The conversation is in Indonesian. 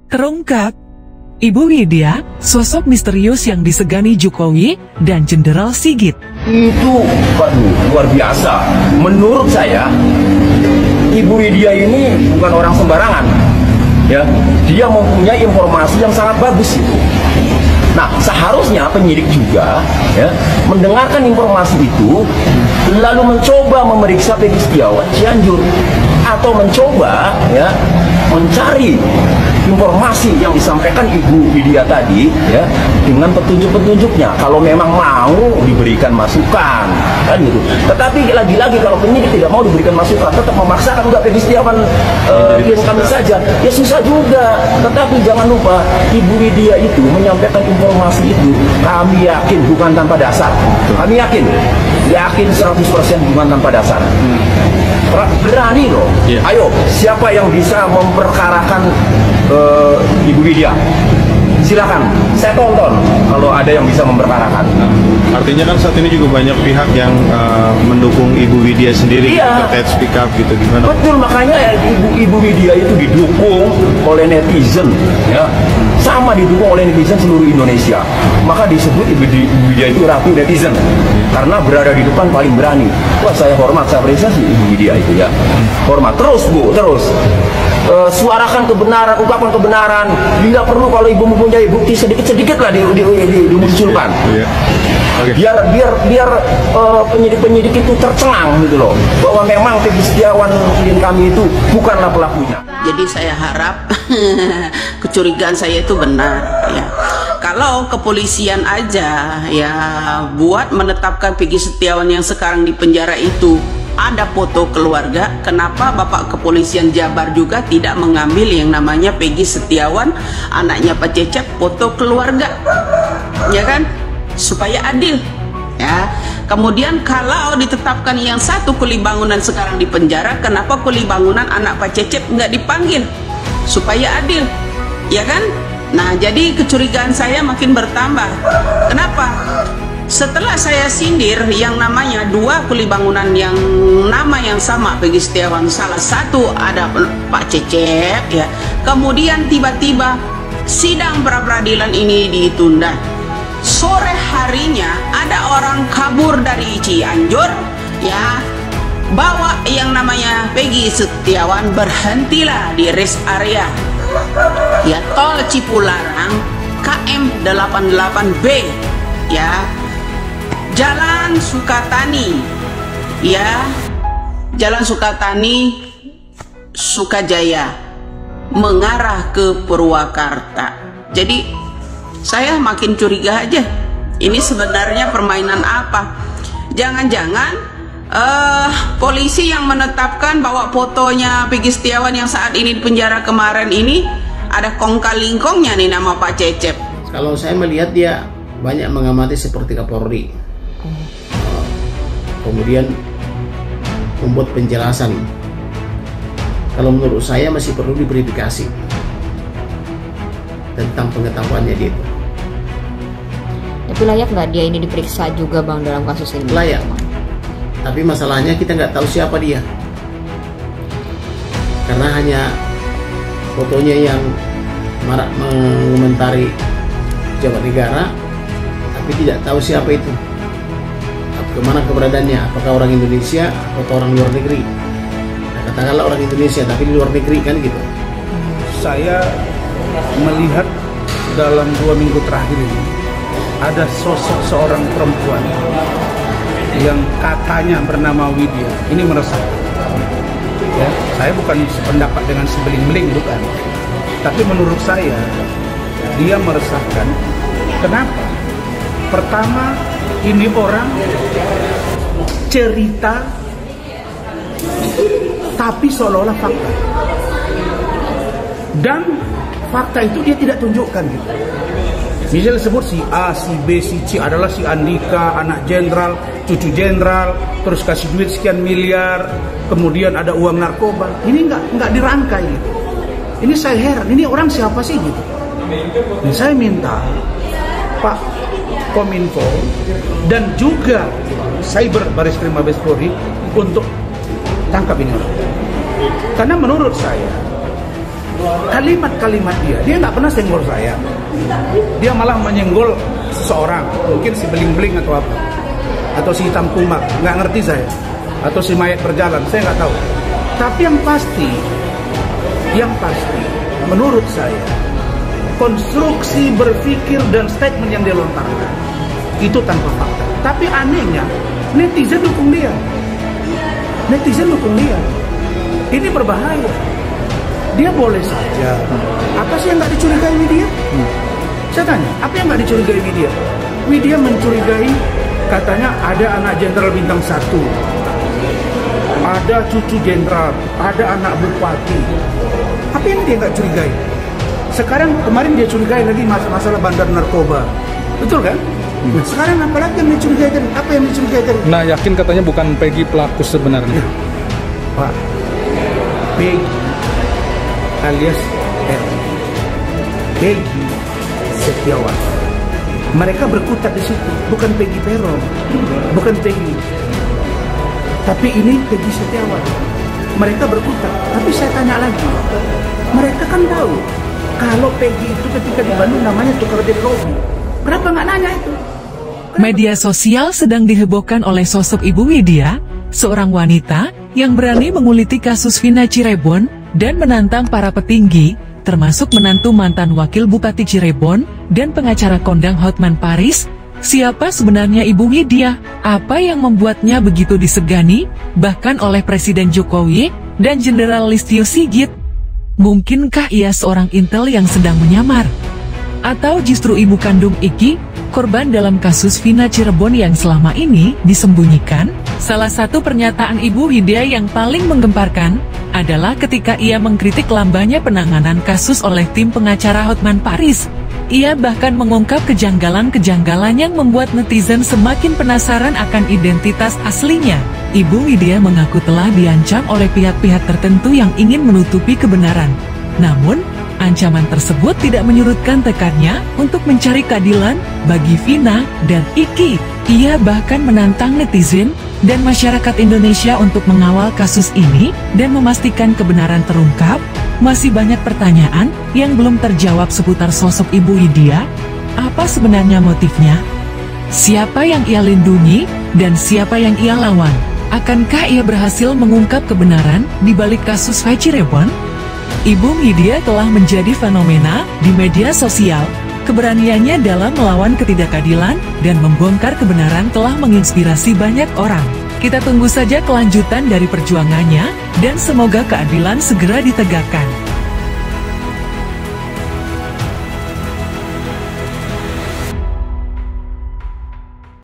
Terungkap, Ibu Widya, sosok misterius yang disegani Jokowi dan Jenderal Sigit. Itu, waduh, luar biasa. Menurut saya, Ibu Widya ini bukan orang sembarangan. Ya, dia mempunyai informasi yang sangat bagus itu. Nah, seharusnya penyidik juga ya, mendengarkan informasi itu, lalu mencoba memeriksa Peggy Setiawan Cianjur, atau mencoba ya mencari informasi yang disampaikan Ibu Widya tadi ya dengan petunjuk-petunjuknya kalau memang mau diberikan masukan kan gitu. Tetapi lagi-lagi kalau penyidik tidak mau diberikan masukan, tetap memaksakan udah Peggy Setiawan klien kami saja, ya susah juga. Tetapi jangan lupa Ibu Widya itu menyampaikan informasi itu, kami yakin bukan tanpa dasar. Kami yakin 100% bukan tanpa dasar. Berani loh. Ayo, siapa yang bisa memperkarakan Ibu Widya? Silakan, saya tonton kalau ada yang bisa memperkarakan. Artinya kan saat ini juga banyak pihak yang mendukung Ibu Widya sendiri terkait speak up gitu, gimana? Betul, makanya Ibu Widya itu didukung oleh netizen, ya, sama didukung oleh netizen seluruh Indonesia. Maka disebut Ibu Widya itu ratu netizen, karena berada di depan paling berani. Wah, saya hormat, saya apresiasi Ibu Widya itu ya. Hormat, terus Bu, terus. Suarakan kebenaran, ungkapkan kebenaran. Bila perlu kalau Ibu mempunyai bukti sedikit-sedikit lah dimunculkan. Biar penyidik-penyidik itu tercengang gitu loh, bahwa memang Peggy Setiawan klien kami itu bukanlah pelakunya. Jadi saya harap kecurigaan saya itu benar ya. Kalau kepolisian aja ya buat menetapkan Peggy Setiawan yang sekarang di penjara itu ada foto keluarga, kenapa Bapak Kepolisian Jabar juga tidak mengambil yang namanya Peggy Setiawan, anaknya Pak Cecep, foto keluarga, ya kan, supaya adil, ya. Kemudian kalau ditetapkan yang satu Kuli Bangunan sekarang di penjara, kenapa Kuli Bangunan anak Pak Cecep nggak dipanggil, supaya adil, ya kan? Nah, jadi kecurigaan saya makin bertambah. Kenapa? Setelah saya sindir yang namanya dua Kuli Bangunan yang nama yang sama Peggy Setiawan, salah satu ada Pak Cecep ya. Kemudian tiba-tiba sidang pra-peradilan ini ditunda. Sore harinya ada orang kabur dari Cianjur ya, bawa yang namanya Peggy Setiawan, berhentilah di rest area ya tol Cipularang KM 88B ya, Jalan Sukatani ya, Jalan Sukatani Sukajaya mengarah ke Purwakarta. Jadi saya makin curiga aja, ini sebenarnya permainan apa? Jangan-jangan polisi yang menetapkan bahwa fotonya Peggy Setiawan yang saat ini di penjara kemarin ini ada kongkal-lingkongnya nih nama Pak Cecep. Kalau saya melihat dia banyak mengamati seperti Kapolri, kemudian membuat penjelasan. Kalau menurut saya masih perlu diverifikasi tentang pengetahuannya dia itu. Tapi layak nggak dia ini diperiksa juga Bang dalam kasus ini? Layak, tapi masalahnya kita nggak tahu siapa dia, karena hanya fotonya yang marak mengomentari pejabat negara, tapi tidak tahu siapa itu, kemana keberadaannya, apakah orang Indonesia atau orang luar negeri. Nah, katakanlah orang Indonesia tapi di luar negeri kan gitu. Saya melihat dalam 2 minggu terakhir ini ada sosok seorang perempuan yang katanya bernama Widya. Ini meresahkan ya. Saya bukan sependapat dengan si beling-beling, bukan, tapi menurut saya dia meresahkan. Kenapa? Pertama, ini orang cerita tapi seolah-olah fakta, dan fakta itu dia tidak tunjukkan gitu. Misalnya sebut si A, si B, si C adalah si Andika, anak jenderal, cucu jenderal, terus kasih duit sekian miliar, kemudian ada uang narkoba. Ini nggak dirangkai gitu. Ini saya heran, ini orang siapa sih gitu. Ini saya minta Pak Kominfo dan juga Cyber Bareskrim Mabes Polri untuk tangkap ini orang. Karena menurut saya kalimat-kalimat dia nggak pernah senggol saya. Dia malah menyenggol seseorang, mungkin si beling-beling atau apa, atau si hitam kumbang, nggak ngerti saya, atau si mayat berjalan, saya nggak tahu. Tapi yang pasti, menurut saya, konstruksi berpikir dan statement yang dia lontarkan itu tanpa fakta. Tapi anehnya, netizen dukung dia. Ini berbahaya. Dia boleh saja. Apa sih yang nggak dicurigai Widya? Saya tanya, apa yang nggak dicurigai Widya? Widya mencurigai, katanya ada anak jenderal bintang 1, ada cucu jenderal, ada anak bupati. Apa yang dia nggak curigai? Sekarang kemarin dia curigai lagi masalah bandar narkoba, betul kan? Nah, sekarang apalagi yang dicurigai tadi? Apa yang dicurigai tadi? Nah, yakin katanya bukan Peggy pelaku sebenarnya. Pak, Peggy alias Peggy Setiawan. Mereka berkutat di situ, bukan Peggy Peron, bukan Peggy. Tapi ini Peggy Setiawan. Mereka berkutat. Tapi saya tanya lagi, mereka kan tahu kalau Peggy itu ketika di Bandung namanya tukar jadi Robi. Kenapa nggak nanya itu? Media sosial sedang dihebohkan oleh sosok Ibu Widya, seorang wanita yang berani menguliti kasus Vina Cirebon dan menantang para petinggi, termasuk menantu mantan Wakil Bupati Cirebon dan pengacara kondang Hotman Paris. Siapa sebenarnya Ibu Widya? Apa yang membuatnya begitu disegani, bahkan oleh Presiden Jokowi dan Jenderal Listio Sigit? Mungkinkah ia seorang intel yang sedang menyamar? Atau justru ibu kandung Iki, korban dalam kasus Vina Cirebon yang selama ini disembunyikan? Salah satu pernyataan Ibu Widya yang paling menggemparkan adalah ketika ia mengkritik lambannya penanganan kasus oleh tim pengacara Hotman Paris. Ia bahkan mengungkap kejanggalan-kejanggalan yang membuat netizen semakin penasaran akan identitas aslinya. Ibu Widya mengaku telah diancam oleh pihak-pihak tertentu yang ingin menutupi kebenaran. Namun, ancaman tersebut tidak menyurutkan tekadnya untuk mencari keadilan bagi Vina dan Iki. Ia bahkan menantang netizen dan masyarakat Indonesia untuk mengawal kasus ini dan memastikan kebenaran terungkap. Masih banyak pertanyaan yang belum terjawab seputar sosok Ibu Widya. Apa sebenarnya motifnya? Siapa yang ia lindungi dan siapa yang ia lawan? Akankah ia berhasil mengungkap kebenaran di balik kasus Vina Cirebon? Ibu Widya telah menjadi fenomena di media sosial. Keberaniannya dalam melawan ketidakadilan dan membongkar kebenaran telah menginspirasi banyak orang. Kita tunggu saja kelanjutan dari perjuangannya, dan semoga keadilan segera ditegakkan.